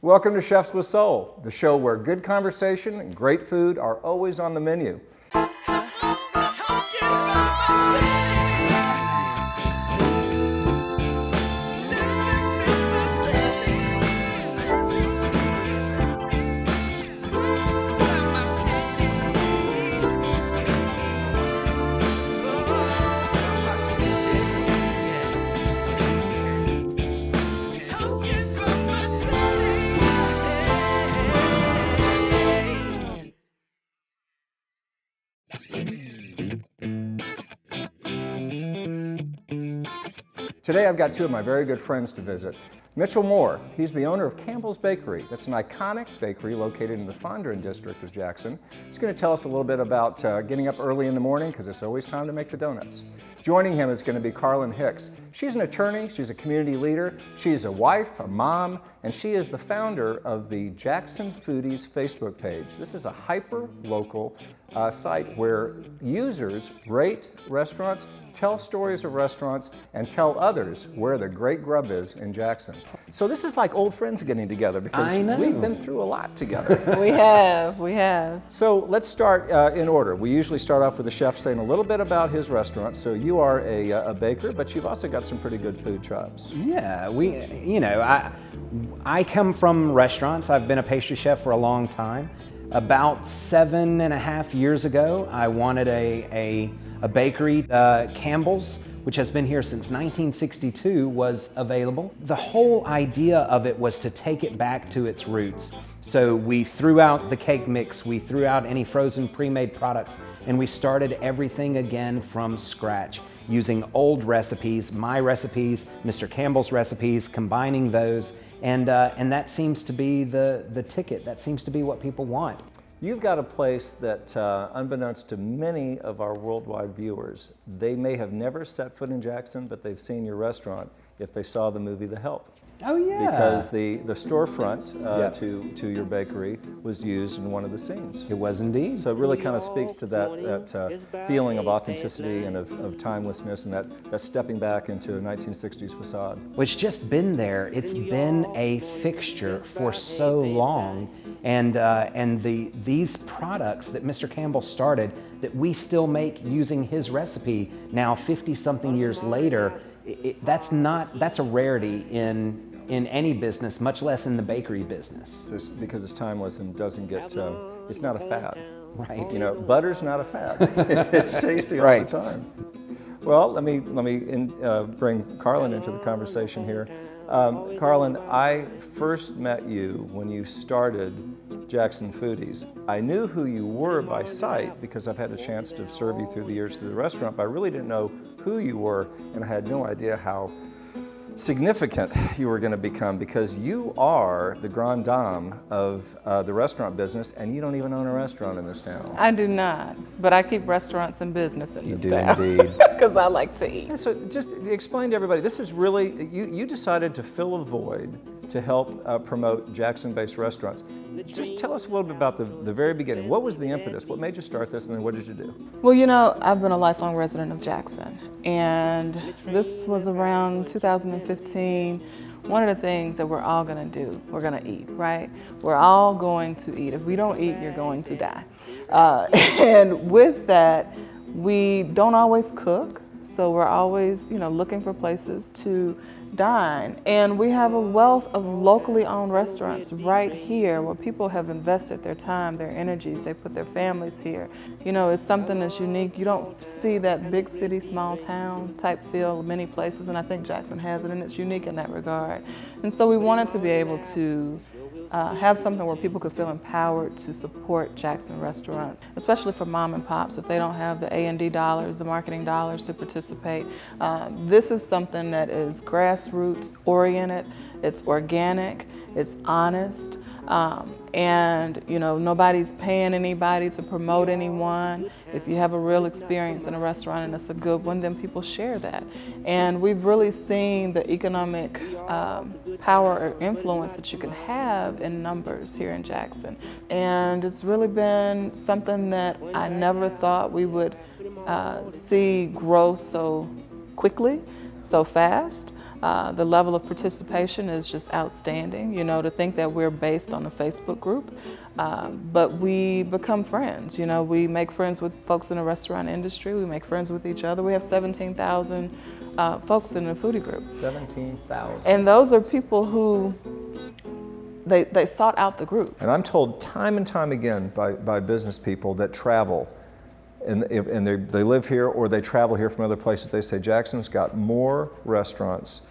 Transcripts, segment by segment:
Welcome to Chefs with Soul, the show where good conversation and great food are always on the menu. Today I've got two of my very good friends to visit. Mitchell Moore, he's the owner of Campbell's Bakery. That's an iconic bakery located in the Fondren district of Jackson. He's going to tell us a little bit about getting up early in the morning because it's always time to make the donuts. Joining him is going to be Carlin Hicks. She's an attorney, she's a community leader, she is a wife, a mom, and she is the founder of the Jackson Foodies Facebook page. This is a hyper-local site where users rate restaurants, tell stories of restaurants, and tell others where the great grub is in Jackson. So this is like old friends getting together because we've been through a lot together. We have. So let's start in order. We usually start off with the chef saying a little bit about his restaurant. So you are a baker, but you've also got some pretty good food chops. Yeah, I come from restaurants. I've been a pastry chef for a long time. About 7.5 years ago, I wanted a bakery. Campbell's, which has been here since 1962, was available. The whole idea of it was to take it back to its roots. So we threw out the cake mix, we threw out any frozen pre-made products, and we started everything again from scratch, using old recipes, my recipes, Mr. Campbell's recipes, combining those, and that seems to be the ticket. That seems to be what people want. You've got a place that, unbeknownst to many of our worldwide viewers, they may have never set foot in Jackson, but they've seen your restaurant if they saw the movie The Help. Oh yeah. Because the storefront to your bakery was used in one of the scenes. It was indeed. So it really kind of speaks to that feeling of authenticity and of timelessness and that stepping back into a 1960s facade. Well, it's just been there. It's been a fixture for so long, and these products that Mr. Campbell started that we still make using his recipe now 50-something years later. That's a rarity in any business, much less in the bakery business. Because it's timeless and doesn't get, it's not a fad. Right. You know, butter's not a fad. It's tasty all Right. the time. Well, let me bring Carlin into the conversation here. Carlin, I first met you when you started Jackson Foodies. I knew who you were by sight because I've had a chance to serve you through the years through the restaurant, but I really didn't know who you were, and I had no idea how significant you were going to become because you are the grande dame of the restaurant business, and you don't even own a restaurant in this town. I do not, but I keep restaurants in business in this town. You do indeed. Because I like to eat. Yeah, so just explain to everybody, this is really, you decided to fill a void to help promote Jackson-based restaurants. Just tell us a little bit about the very beginning. What was the impetus? What made you start this, and then what did you do? Well, you know, I've been a lifelong resident of Jackson, and this was around 2015. One of the things that we're all gonna do, we're gonna eat, right? We're all going to eat. If we don't eat, you're going to die. And with that, we don't always cook, so we're always, looking for places to dine. And we have a wealth of locally owned restaurants right here where people have invested their time, their energies, they put their families here. It's something that's unique. You don't see that big city, small town type feel many places, and I think Jackson has it, and it's unique in that regard. And so we wanted to be able to have something where people could feel empowered to support Jackson restaurants, especially for mom and pops if they don't have the A&D dollars, the marketing dollars to participate. This is something that is grassroots oriented, it's organic, it's honest, and nobody's paying anybody to promote anyone. If you have a real experience in a restaurant and it's a good one, then people share that. And we've really seen the economic power or influence that you can have in numbers here in Jackson. And it's really been something that I never thought we would see grow so quickly, so fast. The level of participation is just outstanding. You know, to think that we're based on a Facebook group, but we become friends. You know, we make friends with folks in the restaurant industry. We make friends with each other. We have 17,000 folks in the foodie group. 17,000. And those are people who they sought out the group. And I'm told time and time again by business people that travel, and they live here or they travel here from other places, they say Jackson's got more restaurants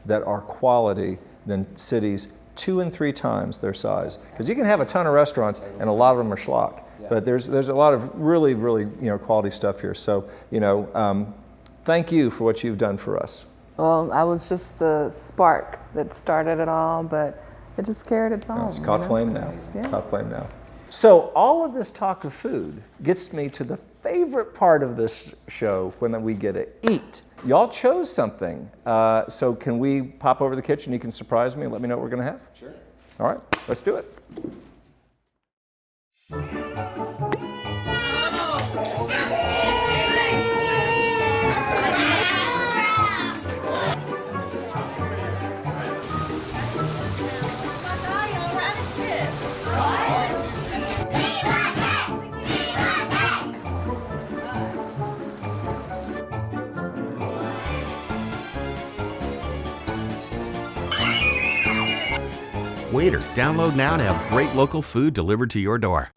that are quality than cities 2 and 3 times their size. Because you can have a ton of restaurants and a lot of them are schlock. Yeah. But there's a lot of really quality stuff here. So thank you for what you've done for us. Well, I was just the spark that started it all, but it just carried its own. It's caught flame now. Yeah. Caught flame now. So all of this talk of food gets me to the favorite part of this show, when we get to eat. Y'all chose something, so can we pop over to the kitchen? You can surprise me and let me know what we're gonna have? Sure. All right, let's do it. Waiter, download now to have great local food delivered to your door.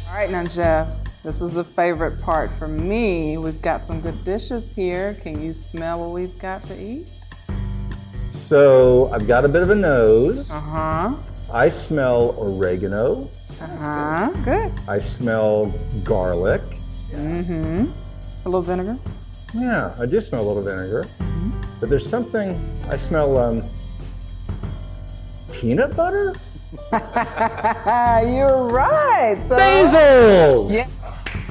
All right, now Jeff, this is the favorite part for me. We've got some good dishes here. Can you smell what we've got to eat? So I've got a bit of a nose. Uh-huh. I smell oregano. Uh-huh. Good. I smell garlic. Mm-hmm. A little vinegar. Yeah, I do smell a little vinegar. But there's something, I smell peanut butter? You're right. So, Basil! Yeah.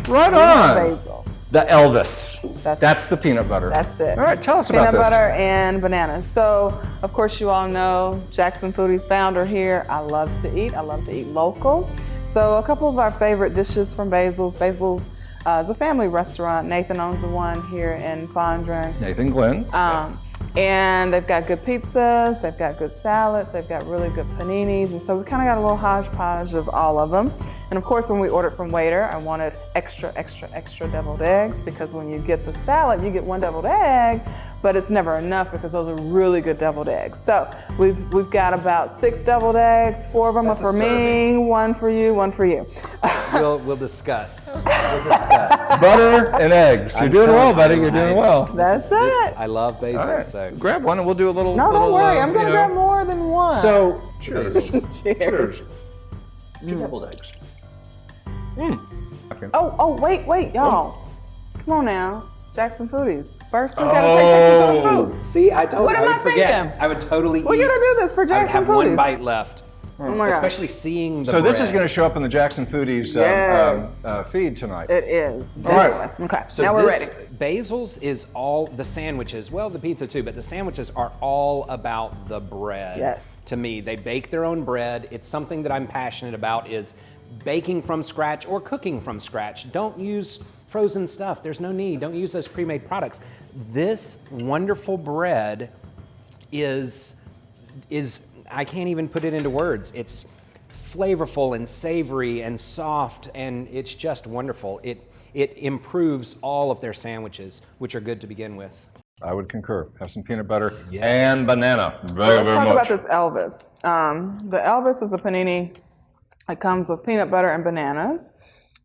Right on. Basil. The Elvis. That's the peanut butter. That's it. All right, tell us about Peanut this. butter and bananas. So, of course, you all know Jackson Foodie founder here. I love to eat. I love to eat local. So, a couple of our favorite dishes from Basil's. Basil's is a family restaurant. Nathan owns the one here in Fondren. Nathan Glenn. And they've got good pizzas, they've got good salads, they've got really good paninis, and so we kind of got a little hodgepodge of all of them. And of course, when we ordered from Waiter, I wanted extra deviled eggs, because when you get the salad, you get 1 deviled egg, but it's never enough because those are really good deviled eggs. So we've got about 6 deviled eggs, 4 of them are for me, 1 for you, 1 for you. We'll discuss. We'll discuss. Butter and eggs. You're doing well, buddy. You're doing well. That's it. I love basil, All right. so Grab one and we'll do a little. No, don't worry. I'm you gonna know. grab more than 1. So, cheers. Cheers. 2 deviled eggs. Okay. Oh, wait, y'all. Come on now. Jackson Foodies. First, we gotta take pictures of the food. See, I What am I would forget. thinking? I would totally We eat. gotta do this for I would Jackson have 1 Foodies. bite left. Oh my gosh. Especially seeing the So this is bread. going to show up in the Jackson Foodies Yes. feed tonight. It is. All right. Definitely. Okay, So now we're ready. Basil's is all the sandwiches, well, the pizza too, but the sandwiches are all about the bread. Yes. To me, they bake their own bread. It's something that I'm passionate about, is baking from scratch or cooking from scratch. Don't use frozen stuff. There's no need. Don't use those pre-made products. This wonderful bread is I can't even put it into words. It's flavorful and savory and soft, and it's just wonderful. It improves all of their sandwiches, which are good to begin with. I would concur. Have some peanut butter Yes. and banana. So Very, let's very talk much. about this Elvis. The Elvis is a panini. It comes with peanut butter and bananas.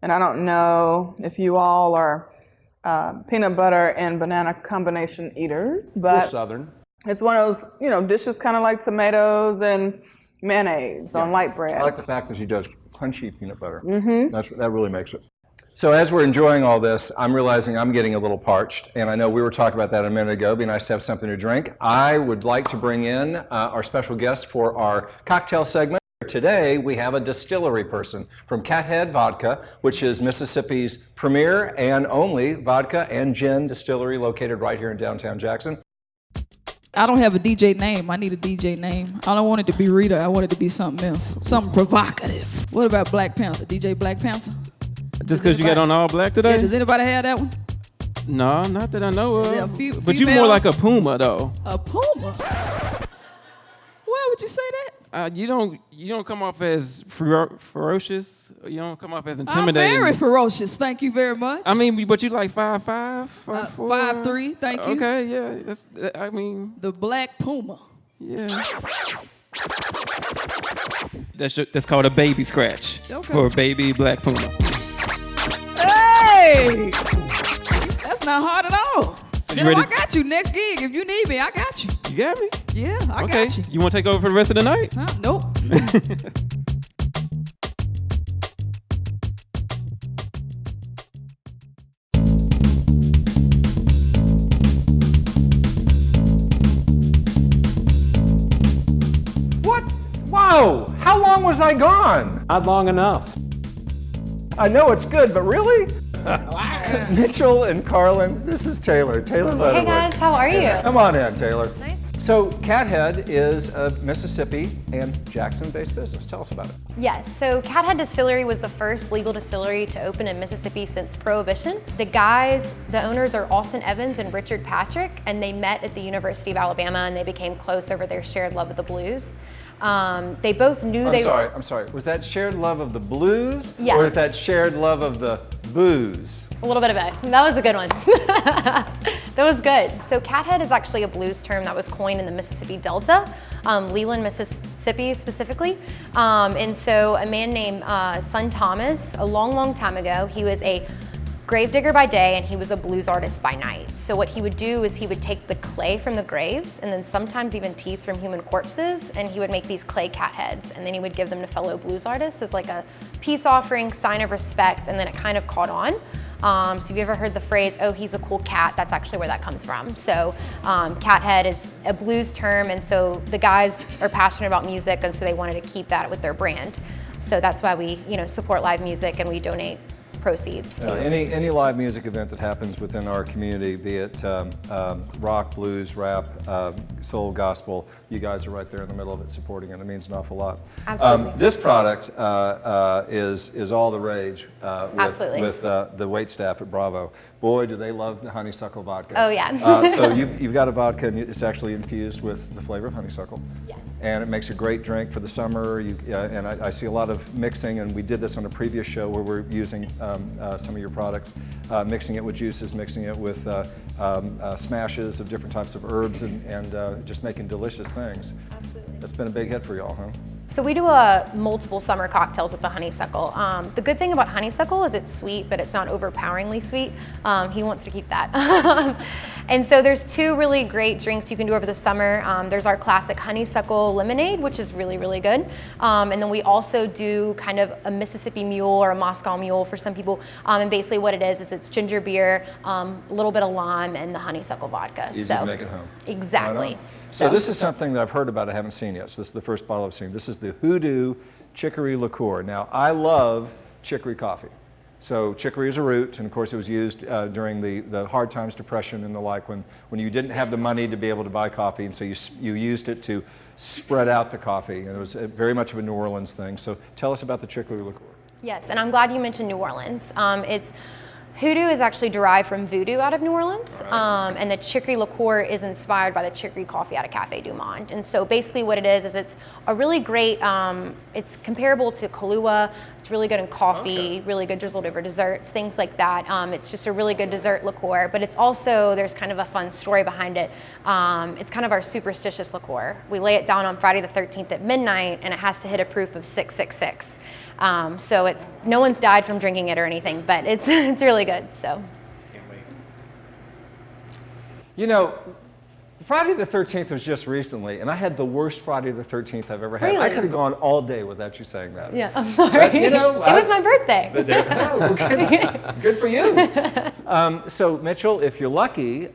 And I don't know if you all are peanut butter and banana combination eaters, We're but Southern. it's one of those, dishes kind of like tomatoes and mayonnaise on light bread. I like the fact that he does crunchy peanut butter. That really makes it. So as we're enjoying all this, I'm realizing I'm getting a little parched, and I know we were talking about that a minute ago. It'd be nice to have something to drink. I would like to bring in our special guest for our cocktail segment. Today we have a distillery person from Cathead Vodka, which is Mississippi's premier and only vodka and gin distillery located right here in downtown Jackson. I don't have a DJ name. I need a DJ name. I don't want it to be Rita. I want it to be something else. Something provocative. What about Black Panther? DJ Black Panther? Just because you got on all black today? Yeah, does anybody have that one? No, not that I know of. Yeah, But you more like a puma though. A puma? Why would you say that? You don't come off as ferocious. You don't come off as I'm intimidating. very ferocious. Thank you very much. I mean, but you like 5'5", 5'4"? 5'3", thank you. Okay, yeah. I mean, The black puma. yeah. That's called a baby scratch Okay. for a baby black puma. Hey! That's not hard at all. So You you know, ready? I got you. Next gig, if you need me, I got you. You got me? Yeah, I Okay. got you. You want to take over for the rest of the night? Huh? Nope. What? Wow! How long was I gone? Not long enough. I know it's good, but really? Mitchell and Carlin, this is Taylor. Taylor Leatherwood. Hey guys, how are you? Come on in, Taylor. Nice. So, Cathead is a Mississippi and Jackson-based business. Tell us about it. Yes, so Cathead Distillery was the first legal distillery to open in Mississippi since Prohibition. The owners are Austin Evans and Richard Patrick, and they met at the University of Alabama and they became close over their shared love of the blues. They both knew I'm sorry. Was that shared love of the blues? Yes. Or is that shared love of the booze? A little bit of both. That was a good one. That was good. So Cathead is actually a blues term that was coined in the Mississippi Delta, Leland, Mississippi specifically. And so a man named Son Thomas, a long time ago, he was a gravedigger by day and he was a blues artist by night. So what he would do is he would take the clay from the graves and then sometimes even teeth from human corpses, and he would make these clay cat heads, and then he would give them to fellow blues artists as like a peace offering, sign of respect, and then it kind of caught on. So if you ever heard the phrase, oh, he's a cool cat, that's actually where that comes from. So cat head is a blues term, and so the guys are passionate about music, and so they wanted to keep that with their brand. So that's why we, support live music and we donate proceeds to Any live music event that happens within our community, be it rock, blues, rap, soul, gospel, you guys are right there in the middle of it supporting it. It means an awful lot. Absolutely. This product is all the rage Absolutely. with the wait staff at Bravo. Boy, do they love the honeysuckle vodka. Oh, yeah. So you've got a vodka and it's actually infused with the flavor of honeysuckle. Yes. And it makes a great drink for the summer. And I see a lot of mixing, and we did this on a previous show where we're using some of your products, mixing it with juices, mixing it with smashes of different types of herbs, and just making delicious things. Absolutely. That's been a big hit for y'all, huh? So we do multiple summer cocktails with the honeysuckle. The good thing about honeysuckle is it's sweet, but it's not overpoweringly sweet. He wants to keep that. And so there's two really great drinks you can do over the summer. There's our classic honeysuckle lemonade, which is really, really good. And then we also do kind of a Mississippi Mule or a Moscow Mule for some people. And basically what it is it's ginger beer, a little bit of lime, and the honeysuckle vodka. Easy to make at home. Exactly. Right on. So this is something that I've heard about, I haven't seen yet. So this is the first bottle I've seen. This is the Hoodoo Chicory Liqueur. Now, I love chicory coffee. So chicory is a root, and of course it was used during the hard times, depression and the like, when you didn't have the money to be able to buy coffee, and so you used it to spread out the coffee, and it was very much of a New Orleans thing. So tell us about the chicory liqueur. Yes, and I'm glad you mentioned New Orleans. Hoodoo is actually derived from voodoo out of New Orleans, and the chicory liqueur is inspired by the chicory coffee out of Café Du Monde. And so basically what it is it's a really great, it's comparable to Kahlua. It's really good in coffee, really good drizzled over desserts, things like that. It's just a really good dessert liqueur, but it's also, there's kind of a fun story behind it. It's kind of our superstitious liqueur. We lay it down on Friday the 13th at midnight, and it has to hit a proof of 666. So no one's died from drinking it or anything, but it's really good. So. Can't wait. You know, Friday the 13th was just recently, and I had the worst Friday the 13th I've ever had. Really? I could have gone all day without you saying that. Yeah, I'm sorry. But, it was my birthday. Good for you. So Mitchell, if you're lucky,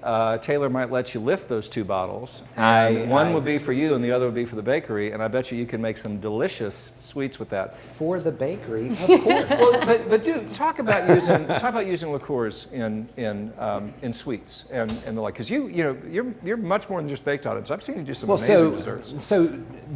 Taylor might let you lift those two bottles. And one would be for you and the other would be for the bakery, and I bet you can make some delicious sweets with that. For the bakery, of course. Well, but dude, talk about using liqueurs in sweets and the like, because you're much more than just baked items. I've seen you do some amazing desserts. So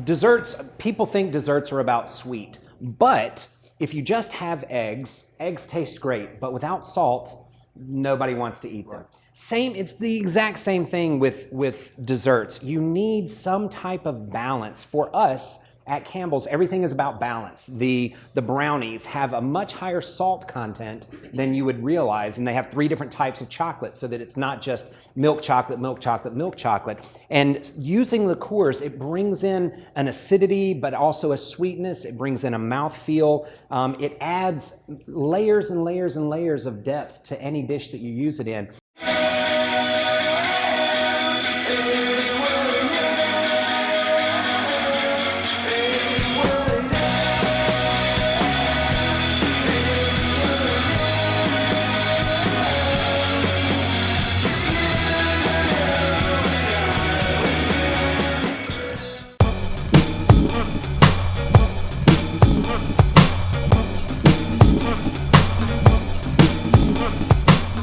desserts, people think desserts are about sweet, but if you just have eggs, eggs taste great, but without salt, nobody wants to eat them. It's the exact same thing with desserts. You need some type of balance. For us at Campbell's, everything is about balance. The brownies have a much higher salt content than you would realize, and they have 3 different types of chocolate so that it's not just milk chocolate, milk chocolate, milk chocolate. And using liqueurs, it brings in an acidity, but also a sweetness. It brings in a mouthfeel. It adds layers and layers and layers of depth to any dish that you use it in.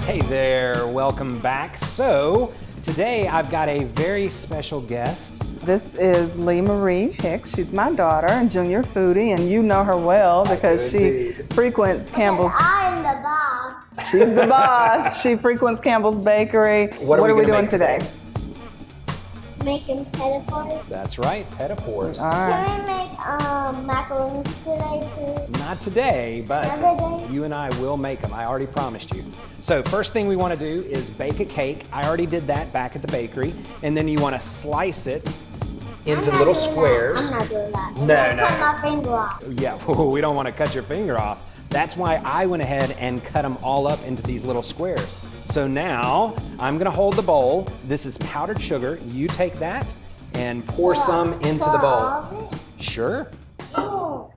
Hey there, welcome back. So today I've got a very special guest. This is Lee Marie Hicks. She's my daughter and junior foodie, and you know her well because she frequents Campbell's. I'm the boss. She's the boss. She frequents Campbell's Bakery. What are we doing today? Making petitfours. That's right, petitfours. All right. Can we make macarons today too? Not today, but Another day? you and I will make them. I already promised you. So first thing we want to do is bake a cake. I already did that back at the bakery. And then you want to slice it into little squares. I'm not doing that. No, I'm no. gonna cut my finger off. Yeah, we don't want to cut your finger off. That's why I went ahead and cut them all up into these little squares. So now I'm gonna hold the bowl. This is powdered sugar. You take that and pour some into the bowl. All of it? Sure. Oh.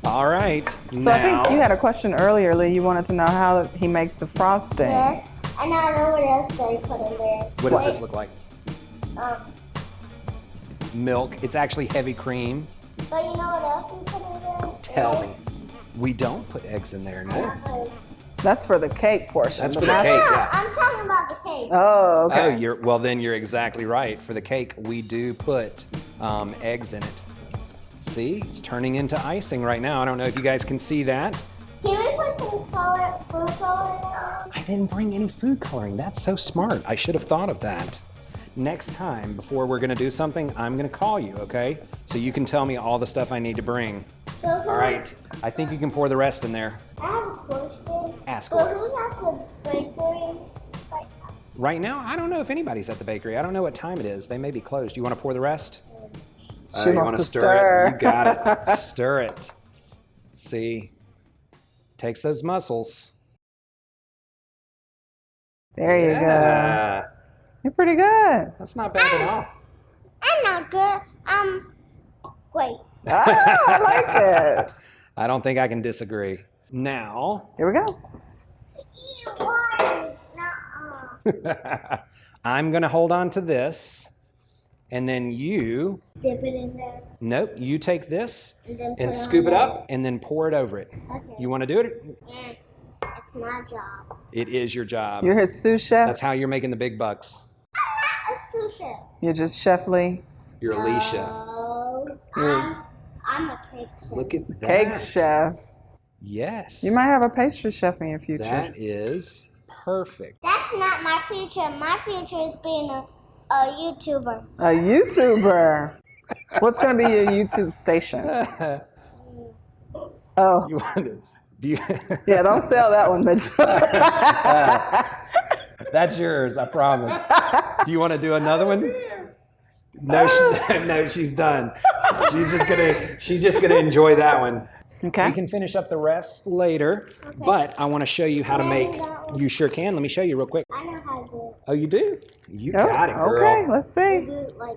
All right. So I think you had a question earlier, Lee. You wanted to know how he makes the frosting. Yes. And I know what else they put in there. What does this look like? Um, Milk. It's actually heavy cream. but you know what else we put in there? Tell me. We don't put eggs in there, no. That's for the cake portion. That's but for the not- cake, No, yeah. I'm talking about the cake. Oh, okay. Oh, then you're exactly right. For the cake, we do put eggs in it. See, it's turning into icing right now. I don't know if you guys can see that. Can we put some food coloring on? I didn't bring any food coloring. That's so smart. I should have thought of that. Next time, before we're gonna do something, I'm gonna call you, okay? So you can tell me all the stuff I need to bring. So All right, I think you can pour the rest in there. I have a question. Ask So away. who's at the bakery? Like, Right now, I don't know if anybody's at the bakery. I don't know what time it is. They may be closed. You wanna pour the rest? She You wants wanna to stir stir. it? You got it. Stir it. See, takes those muscles. There you go. Yeah. You're pretty good. That's not bad at all. I'm not good. Great. Ah, I like it. I don't think I can disagree. Now, Here we go. Ew, why? Nuh-uh. I'm gonna hold on to this, and then you, Dip it in there. nope, you take this And then and put it scoop on it there? up and then pour it over it. Okay. You wanna do it? Yeah, it's my job. It is your job. You're his sous chef. That's how you're making the big bucks. I'm not a sous chef. You're just Chef Lee. You're a Lee chef. No, I'm a cake chef. Look at that. Cake chef. Yes. You might have a pastry chef in your future. That is perfect. That's not my future. My future is being a YouTuber. A YouTuber. What's going to be your YouTube station? Oh, You wanted, do you, yeah, don't sell that one, Mitchell. that's yours, I promise. Do you want to do another one? No, no, she's done. She's just gonna enjoy that one. Okay. We can finish up the rest later, but I want to show you how to make. You sure can. Let me show you real quick. I know how to do it. Oh, you do? You Oh, got it, girl. okay, let's see. Do it like,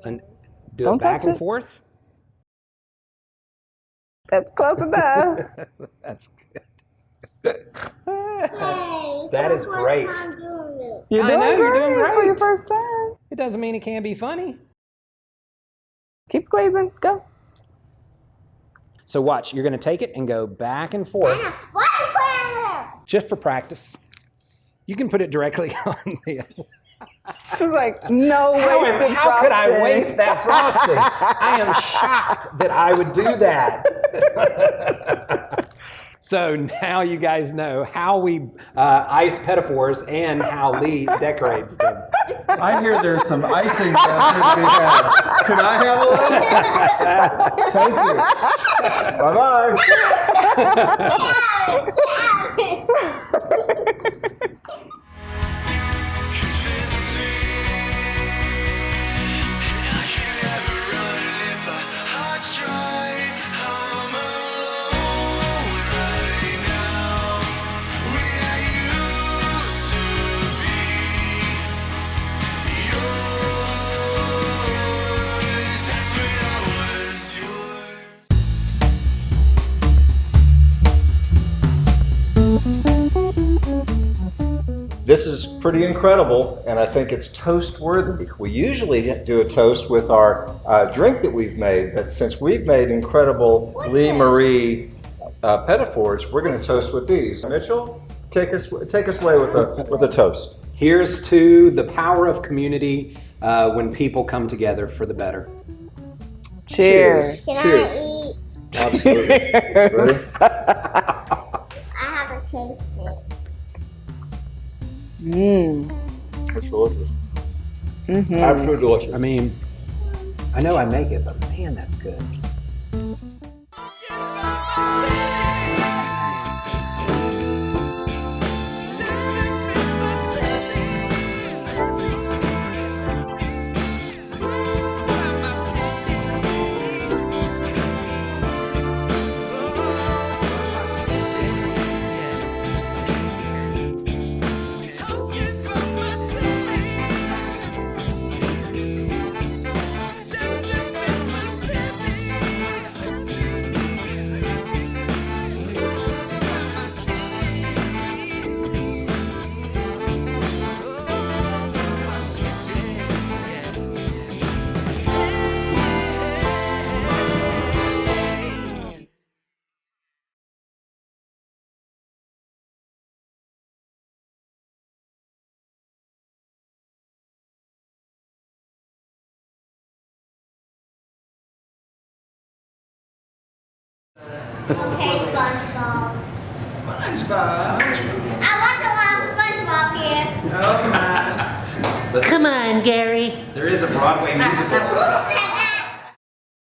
And do Don't it back touch and it. forth. That's close enough. That's good. hey, That it's is my great. first time doing this. You're I doing, know, great you're doing for your great. first time. It doesn't mean it can't be funny. Keep squeezing. Go. So watch. You're gonna take it and go back and forth, Why are you putting it there? just for practice. You can put it directly on the. She's like, no wasted frosting. How could I waste that frosting? I am shocked that I would do that. So now you guys know how we ice pedophores and how Lee decorates them. I hear there's some icing down here to be had. Can I have a little? Thank you. Bye-bye. This is pretty incredible, and I think it's toast worthy. We usually do a toast with our drink that we've made, but since we've made incredible Lee Marie pedophores, we're going to toast with these. Mitchell, take us away with a toast. Here's to the power of community when people come together for the better. Cheers. Can Cheers. I eat? Absolutely. Ready? I haven't tasted it. It's delicious. Mm-hmm. Absolutely delicious. I mean, I know I make it, but man, that's good. Okay, SpongeBob. I watch a lot of SpongeBob here. Come on, Gary. There is a Broadway musical.